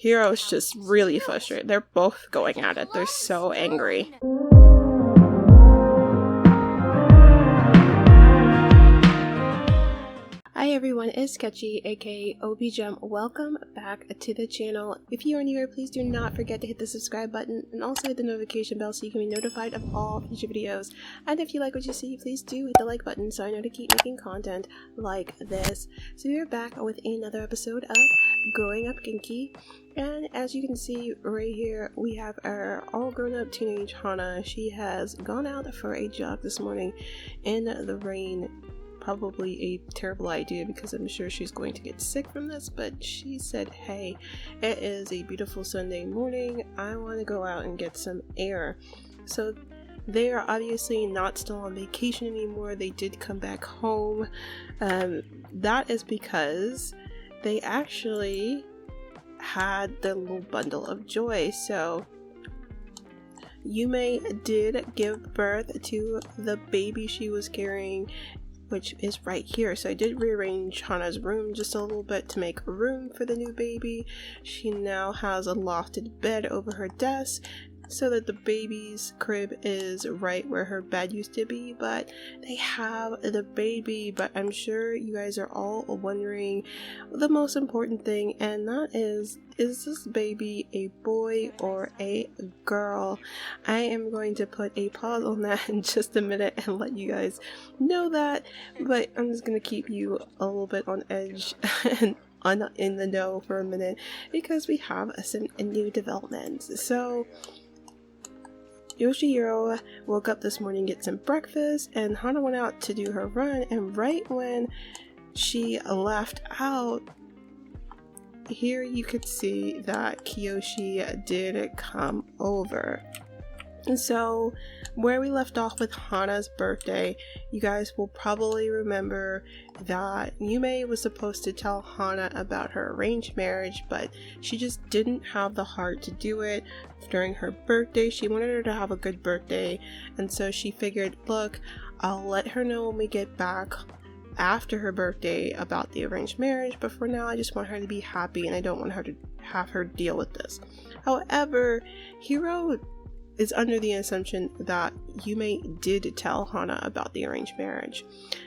Hiro's just really frustrated. They're both going at it. They're so angry. Hi everyone, it's Sketchy, aka OBiGem. Welcome back to the channel. If you are new here, please do not forget to hit the subscribe button and also hit the notification bell so you can be notified of all future videos. And if you like what you see, please do hit the like button so I know to keep making content like this. So we are back with another episode of Growing Up Genki. And as you can see right here, we have our all grown up teenage Hana. She has gone out for a jog this morning in the rain. Probably a terrible idea because I'm sure she's going to get sick from this, but she said, hey, it is a beautiful Sunday morning, I want to go out and get some air. So they are obviously not still on vacation anymore. They did come back home. That is because they actually had their little bundle of joy. So Yume did give birth to the baby she was carrying, which is right here. So I did rearrange Hana's room just a little bit to make room for the new baby. She now has a lofted bed over her desk so that the baby's crib is right where her bed used to be, but they have the baby. But I'm sure you guys are all wondering the most important thing, and that is this baby a boy or a girl? I am going to put a pause on that in just a minute and let you guys know that, but I'm just going to keep you a little bit on edge and in the know for a minute because we have some new developments. So Hiro woke up this morning, get some breakfast, and Hana went out to do her run, and right when she left out, here you could see that Kiyoshi did come over. And so where we left off with Hana's birthday, you guys will probably remember that Yume was supposed to tell Hana about her arranged marriage, but she just didn't have the heart to do it during her birthday. She wanted her to have a good birthday, and so she figured, look, I'll let her know when we get back after her birthday about the arranged marriage, but for now I just want her to be happy and I don't want her to have her deal with this. However, Hiro is under the assumption that Yume did tell Hana about the arranged marriage.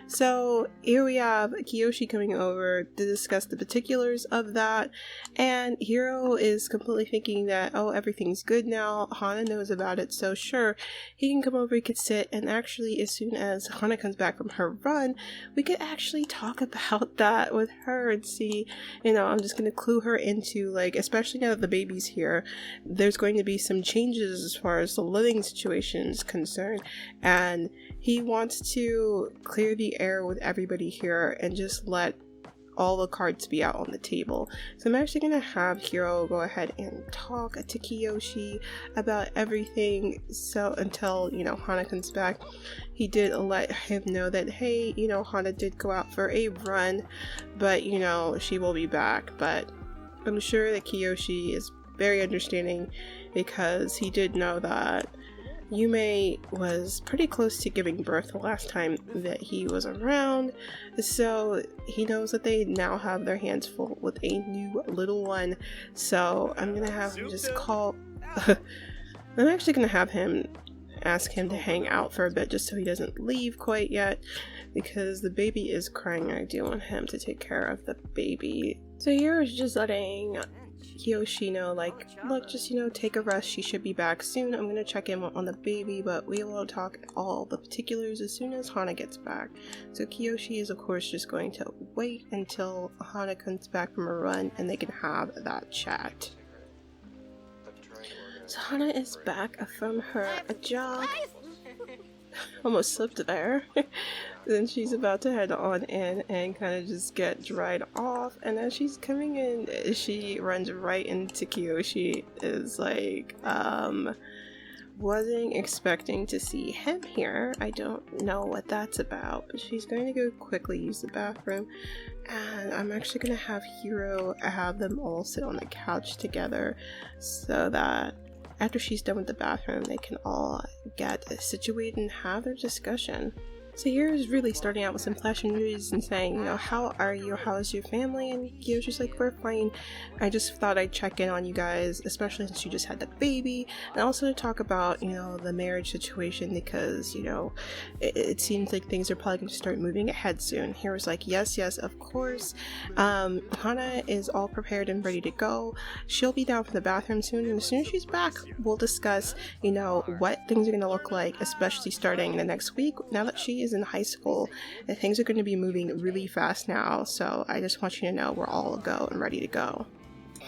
So here we have Kiyoshi coming over to discuss the particulars of that, and Hiro is completely thinking that, oh, everything's good now, Hana knows about it, so sure, he can come over, he could sit, and actually as soon as Hana comes back from her run, we could actually talk about that with her and see, I'm just going to clue her into, like, especially now that the baby's here, there's going to be some changes as far as the living situation is concerned, and he wants to clear the air with everybody here and just let all the cards be out on the table. So I'm actually going to have Hiro go ahead and talk to Kiyoshi about everything. So until, Hana comes back, he did let him know that, hey, Hana did go out for a run, but, she will be back. But I'm sure that Kiyoshi is very understanding because he did know that Yume was pretty close to giving birth the last time that he was around, so he knows that they now have their hands full with a new little one. So I'm gonna have him just call I'm actually gonna have him ask him to hang out for a bit just so he doesn't leave quite yet, because the baby is crying and I do want him to take care of the baby. So here is just letting Kiyoshi know, like, look, just take a rest, she should be back soon. I'm gonna check in on the baby, but we will talk all the particulars as soon as Hana gets back. So Kiyoshi is of course just going to wait until Hana comes back from a run and they can have that chat. So Hana is back from her jog. Almost slipped there. Then she's about to head on in and kind of just get dried off, and as she's coming in, she runs right into Kiyoshi. Is like, wasn't expecting to see him here. I don't know what that's about, but she's going to go quickly use the bathroom, and I'm actually going to have Hiro have them all sit on the couch together so that after she's done with the bathroom, they can all get situated and have their discussion. So Hiro's really starting out with some flashing news and saying, you know, how are you? How is your family? And Kiyoshi's like, we're fine. I just thought I'd check in on you guys, especially since you just had the baby. And also to talk about, you know, the marriage situation because, you know, it seems like things are probably going to start moving ahead soon. Hiro's like, yes, of course. Hana is all prepared and ready to go. She'll be down from the bathroom soon. And as soon as she's back, we'll discuss, you know, what things are going to look like, especially starting the next week. Now that she is in high school, and things are going to be moving really fast now, so I just want you to know we're all go and ready to go.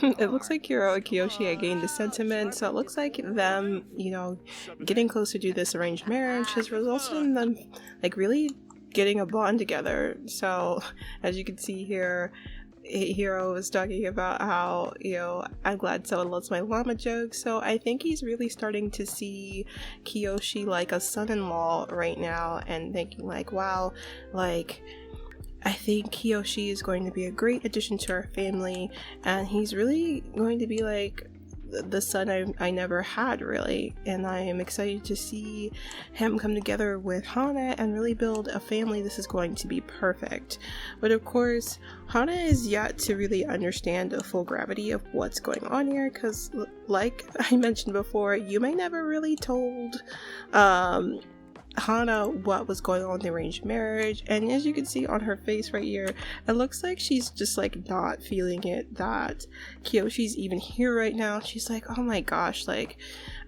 It looks like Hiro and Kiyoshi have gained the sentiment, so it looks like them, you know, getting closer to this arranged marriage has resulted in them, like, really getting a bond together. So, as you can see here, Hiro was talking about how, you know, I'm glad someone loves my llama joke. So I think he's really starting to see Kiyoshi like a son-in-law right now and thinking like, wow, like, I think Kiyoshi is going to be a great addition to our family, and he's really going to be like the son I never had, really. And I am excited to see him come together with Hana and really build a family. This is going to be perfect. But of course, Hana is yet to really understand the full gravity of what's going on here, because like I mentioned before, Yume never really told Hana what was going on in the arranged marriage, and as you can see on her face right here, it looks like she's just like not feeling it that Kiyoshi's even here right now. She's like, oh my gosh, like,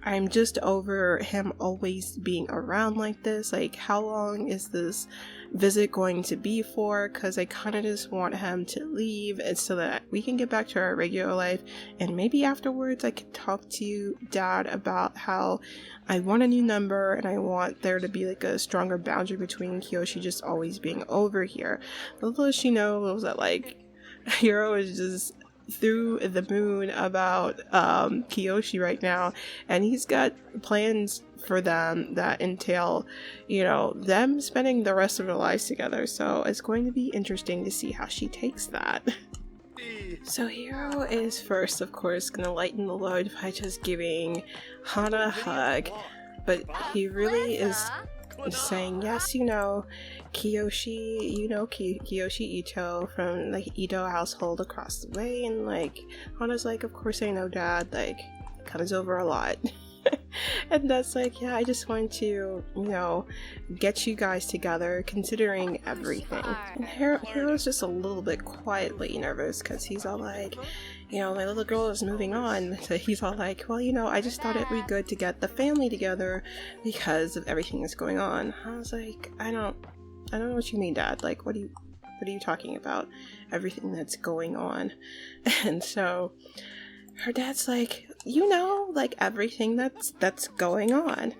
I'm just over him always being around like this. Like, how long is this visit going to be for? Because I kind of just want him to leave and so that we can get back to our regular life, and maybe afterwards I could talk to Dad about how I want a new number and I want there to be like a stronger boundary between Kiyoshi just always being over here. Little she knows that like Hiro is just through the moon about Kiyoshi right now, and he's got plans for them that entail, you know, them spending the rest of their lives together. So it's going to be interesting to see how she takes that. So Hiro is first, of course, gonna lighten the load by just giving Hana a hug, but he really is saying, yes, you know, Kiyoshi, you know, Kiyoshi Ito from the Ito household across the way, and like, Hana's like, of course I know, Dad, like, it comes over a lot. And that's like, yeah, I just want to, you know, get you guys together considering everything. And Hiro's just a little bit quietly nervous because he's all like, you know, my little girl is moving on. So he's all like, well, you know, I just thought it'd be good to get the family together because of everything that's going on. I was like, I don't know what you mean, Dad. Like, what are you talking about? Everything that's going on. And so her dad's like, you know, like everything that's going on.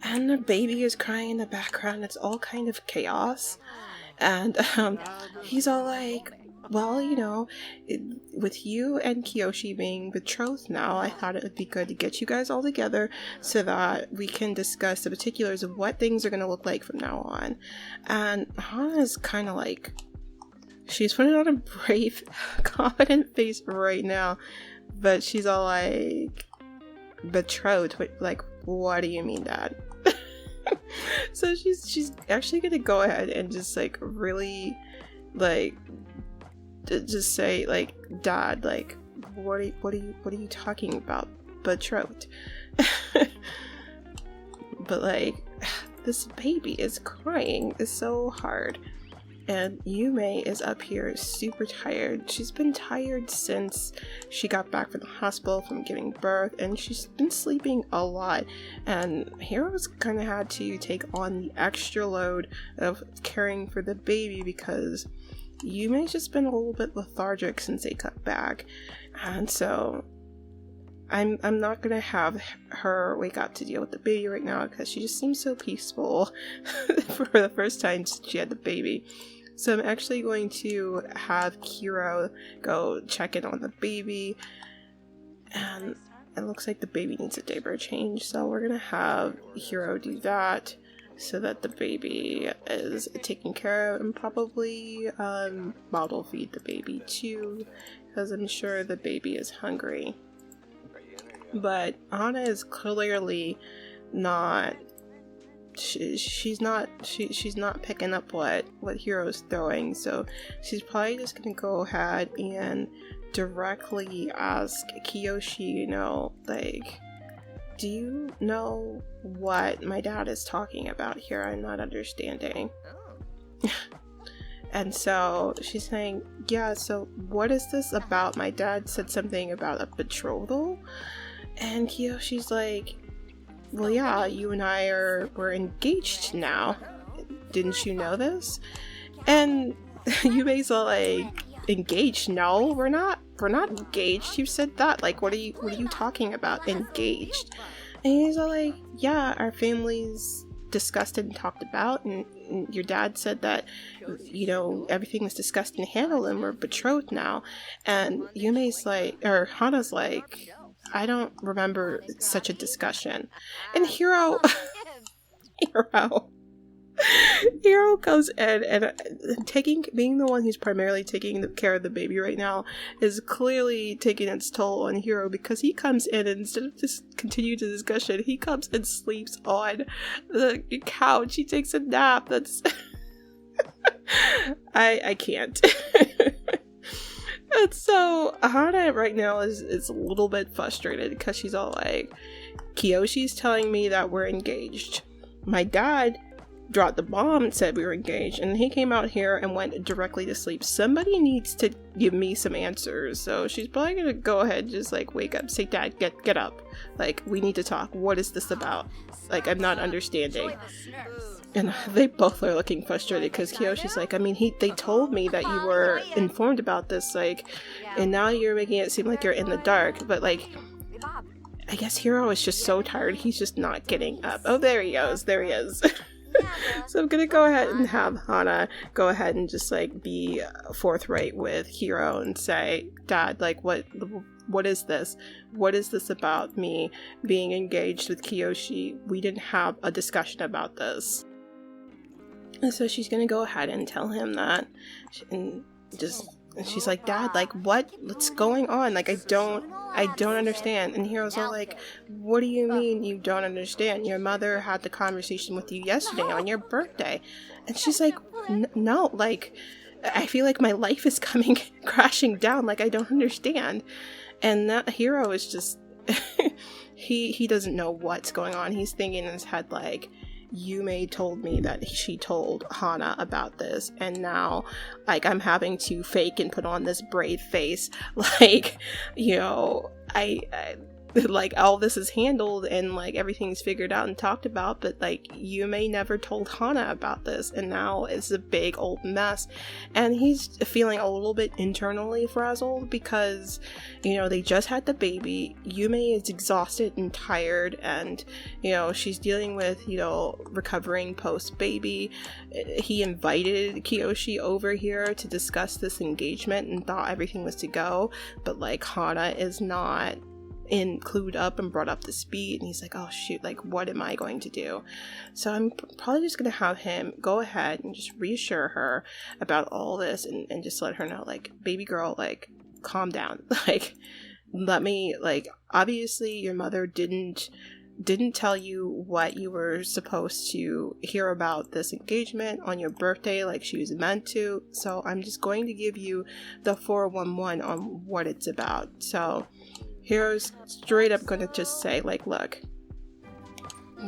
And the baby is crying in the background. It's all kind of chaos. And he's all like, well, you know, with you and Kiyoshi being betrothed now, I thought it would be good to get you guys all together so that we can discuss the particulars of what things are going to look like from now on. And Hana's kind of like, she's putting on a brave, confident face right now. But she's all like, betrothed? Like, what do you mean, Dad? So she's actually gonna go ahead and just like really like just say like, Dad, like, what are you talking about, betrothed? But like, this baby is crying. It's so hard. And Yume is up here super tired. She's been tired since she got back from the hospital from giving birth, and she's been sleeping a lot. And Hiro's kind of had to take on the extra load of caring for the baby because Yume's just been a little bit lethargic since they got back. And so I'm not gonna have her wake up to deal with the baby right now because she just seems so peaceful for the first time since she had the baby. So I'm actually going to have Hiro go check in on the baby, and it looks like the baby needs a diaper change, so we're gonna have Hiro do that so that the baby is taken care of, and probably bottle feed the baby too, because I'm sure the baby is hungry. But Hana is clearly not she's not picking up what Hiro's throwing, so she's probably just gonna go ahead and directly ask Kiyoshi, you know, like, do you know what my dad is talking about here? I'm not understanding. And so she's saying, yeah, so what is this about? My dad said something about a betrothal. And Kiyoshi's like, well, yeah, you and I we're engaged now. Didn't you know this? And Yume's all like, engaged? No, we're not engaged. You said that. Like, what are you talking about? Engaged? And he's all like, yeah, our families discussed it and talked about, and your dad said that, you know, everything was discussed and handled and we're betrothed now. And Yume's like, or Hana's like, I don't remember such a discussion. And Hiro comes in and being the one who's primarily taking care of the baby right now is clearly taking its toll on Hiro, because he comes in and instead of just continue the discussion, he comes and sleeps on the couch. He takes a nap. That's I can't. And so Hana right now is a little bit frustrated because she's all like, Kiyoshi's telling me that we're engaged. My dad dropped the bomb and said we were engaged, and he came out here and went directly to sleep. Somebody needs to give me some answers. So she's probably gonna go ahead and just like wake up, say, Dad, get up, like, we need to talk. What is this about? Like, I'm not understanding. And they both are looking frustrated because Kiyoshi's like, I mean, they told me that you were informed about this, like, and now you're making it seem like you're in the dark. But like, I guess Hiro is just so tired, he's just not getting up. Oh, there he goes. There he is. So I'm gonna go ahead and have Hana go ahead and just like be forthright with Hiro and say, Dad, like, what is this? What is this about me being engaged with Kiyoshi? We didn't have a discussion about this. And so she's gonna go ahead and tell him that, and she's like, Dad, like, what's going on? Like, I don't understand. And Hiro's all like, what do you mean you don't understand? Your mother had the conversation with you yesterday on your birthday. And she's like, no, like, I feel like my life is coming crashing down. Like, I don't understand. And that Hiro is just, he doesn't know what's going on. He's thinking in his head, like, Yume told me that she told Hana about this, and now, like, I'm having to fake and put on this brave face, like, you know, I like, all this is handled and like everything's figured out and talked about, but like, Yume never told Hana about this, and now it's a big old mess. And he's feeling a little bit internally frazzled because, you know, they just had the baby. Yume is exhausted and tired, and, you know, she's dealing with, you know, recovering post baby. He invited Kiyoshi over here to discuss this engagement and thought everything was to go, but like, Hana is not clued up and brought up to speed, and he's like, oh shoot, like, what am I going to do? So I'm probably just gonna have him go ahead and just reassure her about all this, and just let her know, like, baby girl, like, calm down. Like, let me, like, obviously your mother didn't tell you what you were supposed to hear about this engagement on your birthday like she was meant to, so I'm just going to give you the 411 on what it's about. So Hiro's straight up gonna just say, like, look,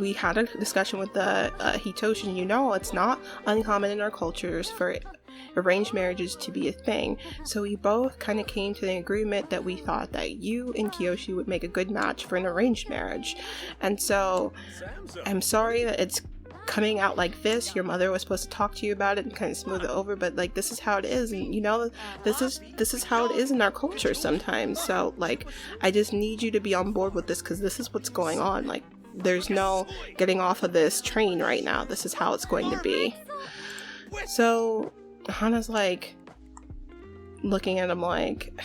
we had a discussion with the Hitoshi, and you know it's not uncommon in our cultures for arranged marriages to be a thing, so we both kind of came to the agreement that we thought that you and Kiyoshi would make a good match for an arranged marriage. And so I'm sorry that it's coming out like this. Your mother was supposed to talk to you about it and kind of smooth it over, but like, this is how it is, and you know, this is how it is in our culture sometimes. So like, I just need you to be on board with this, because this is what's going on. Like, there's no getting off of this train right now. This is how it's going to be. So Hana's like looking at him like,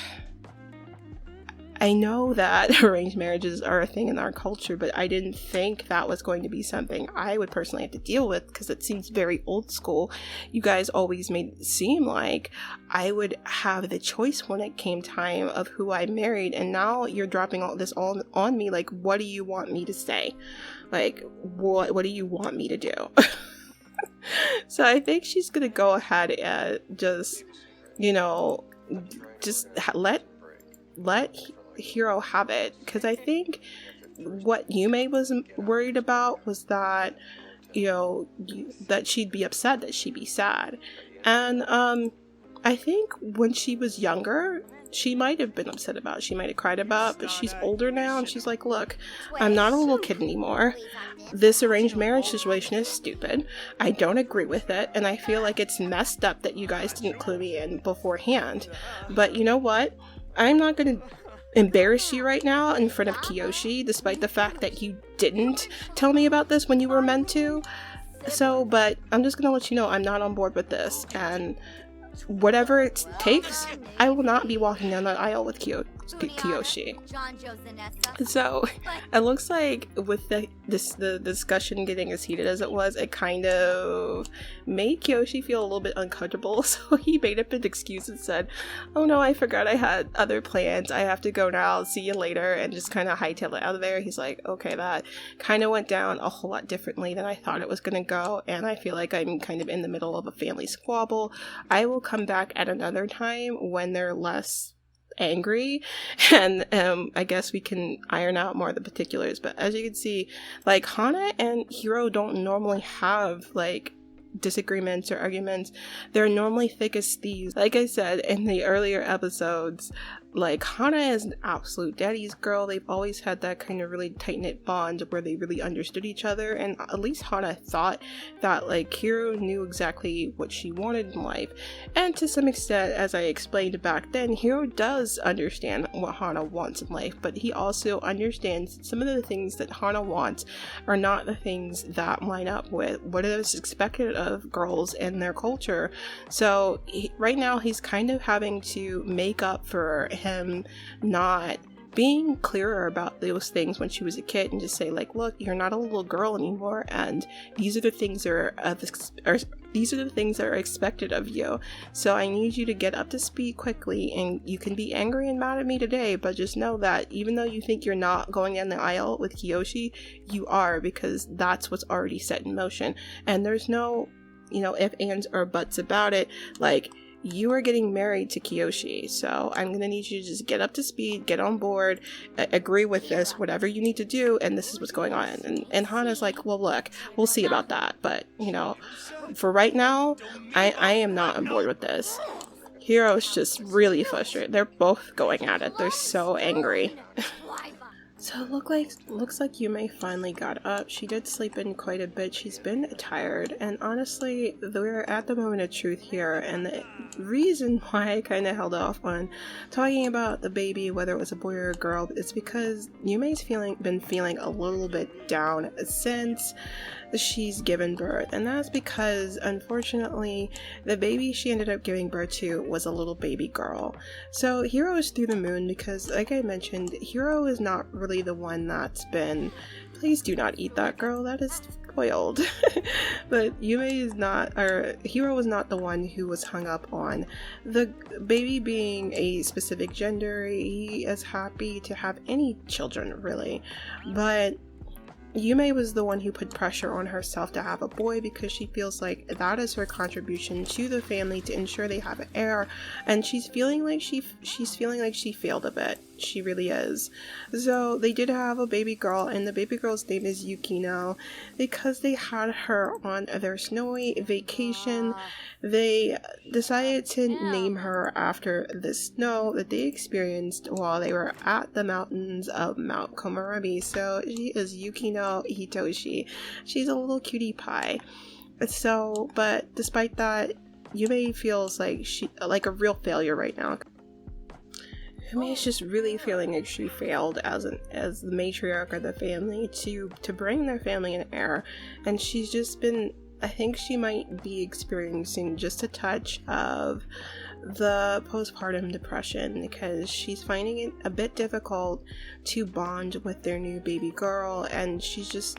I know that arranged marriages are a thing in our culture, but I didn't think that was going to be something I would personally have to deal with, because it seems very old school. You guys always made it seem like I would have the choice when it came time of who I married, and now you're dropping all this all on me. Like, what do you want me to say? Like, what do you want me to do? So I think she's gonna go ahead and just, you know, just let Hiro have it, because I think what Yume was worried about was that, you know, that she'd be upset, that she'd be sad. And I think when she was younger, she might have been upset about it. She might have cried about it, but she's older now, and she's like, look, I'm not a little kid anymore. This arranged marriage situation is stupid. I don't agree with it, and I feel like it's messed up that you guys didn't clue me in beforehand. But you know what? I'm not going to embarrass you right now in front of Kiyoshi, despite the fact that you didn't tell me about this when you were meant to. So, but I'm just gonna let you know I'm not on board with this, and whatever it takes, I will not be walking down that aisle with Kiyoshi. So it looks like with the discussion getting as heated as it was, it kind of made Kiyoshi feel a little bit uncomfortable. So he made up an excuse and said, oh no, I forgot I had other plans. I have to go now. See you later. And just kind of hightail it out of there. He's like, okay, that kind of went down a whole lot differently than I thought it was going to go. And I feel like I'm kind of in the middle of a family squabble. I will come back at another time when they're less angry, and I guess we can iron out more of the particulars. But as you can see, like, Hana and Hiro don't normally have like disagreements or arguments. They're normally thick as thieves. Like I said in the earlier episodes, like, Hana is an absolute daddy's girl. They've always had that kind of really tight-knit bond where they really understood each other, and at least Hana thought that, like, Hiro knew exactly what she wanted in life. And to some extent, as I explained back then, Hiro does understand what Hana wants in life, but he also understands some of the things that Hana wants are not the things that line up with what is expected of girls and their culture. So right now he's kind of having to make up for him not being clearer about those things when she was a kid, and just say, like, look, you're not a little girl anymore, and these are the things that are expected of you. So I need you to get up to speed quickly, and you can be angry and mad at me today, but just know that even though you think you're not going down the aisle with Kiyoshi, you are, because that's what's already set in motion, and there's no, you know, ifs, ands, or buts about it. Like, you are getting married to Kiyoshi, so I'm gonna need you to just get up to speed, get on board, agree with this, whatever you need to do, and this is what's going on. And Hana's like, well, look, we'll see about that, but, you know, for right now, I am not on board with this. Hiro's just really frustrated. They're both going at it. They're so angry. So it looks like Yume finally got up. She did sleep in quite a bit. She's been tired, and honestly, we're at the moment of truth here, and the reason why I kind of held off on talking about the baby, whether it was a boy or a girl, is because Yume's been feeling a little bit down since she's given birth, and that's because, unfortunately, the baby she ended up giving birth to was a little baby girl. So Hiro is through the moon because, like I mentioned, Hiro is not really the one that's been, please do not eat that, girl, that is spoiled. But Yume is not, or Hiro was not the one who was hung up on the baby being a specific gender. He is happy to have any children, really, but Yume was the one who put pressure on herself to have a boy because she feels like that is her contribution to the family to ensure they have an heir, and she's feeling like she failed a bit. She really is. So they did have a baby girl, and the baby girl's name is Yukino because they had her on their snowy vacation. They decided to name her after the snow that they experienced while they were at the mountains of Mount Komorebi. So she is Yukino Hitoshi. She's a little cutie pie. So, but despite that, Yume feels like like a real failure right now. Yume is just really feeling like she failed as the matriarch of the family to bring their family an heir, and she's just been, I think she might be experiencing just a touch of the postpartum depression, because she's finding it a bit difficult to bond with their new baby girl, and she's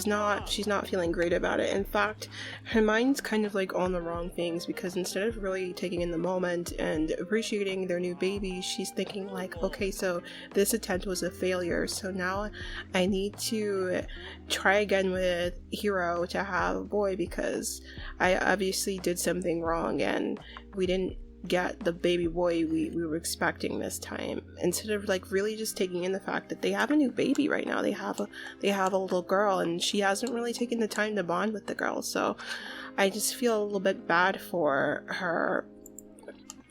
not feeling great about it. In fact, her mind's kind of like on the wrong things, because instead of really taking in the moment and appreciating their new baby, she's thinking like, okay, so this attempt was a failure, so now I need to try again with Hiro to have a boy, because I obviously did something wrong and we didn't get the baby boy we were expecting this time. Instead of like really just taking in the fact that they have a new baby right now, they have a little girl, and she hasn't really taken the time to bond with the girl. So I just feel a little bit bad for her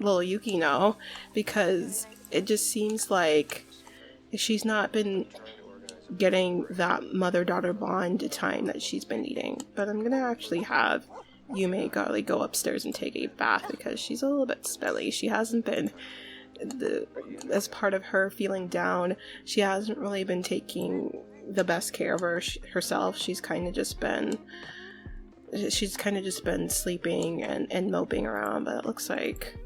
little Yukino, because it just seems like she's not been getting that mother-daughter bond time that she's been needing. But I'm gonna actually have Yume go upstairs and take a bath, because she's a little bit smelly. She hasn't been, as part of her feeling down, she hasn't really been taking the best care of herself. She's kind of just been sleeping and moping around. But it looks like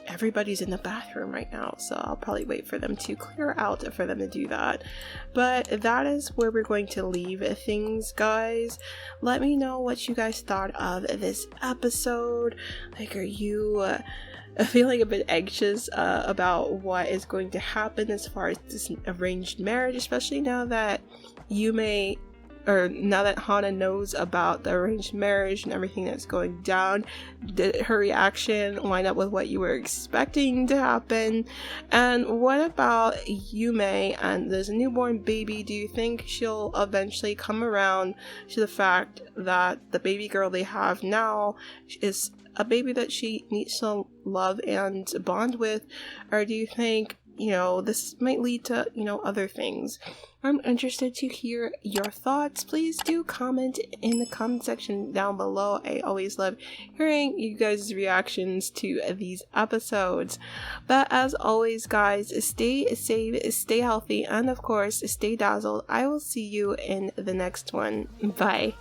everybody's in the bathroom right now, so I'll probably wait for them to clear out for them to do that. But that is where we're going to leave things, guys. Let me know what you guys thought of this episode. Like, are you feeling a bit anxious about what is going to happen as far as this arranged marriage, especially now that Hana knows about the arranged marriage and everything that's going down? Did her reaction line up with what you were expecting to happen? And what about Yume and this newborn baby? Do you think she'll eventually come around to the fact that the baby girl they have now is a baby that she needs to love and bond with? Or do you think, this might lead to, other things? I'm interested to hear your thoughts. Please do comment in the comment section down below. I always love hearing you guys' reactions to these episodes. But as always, guys, stay safe, stay healthy, and of course, stay dazzled. I will see you in the next one. Bye.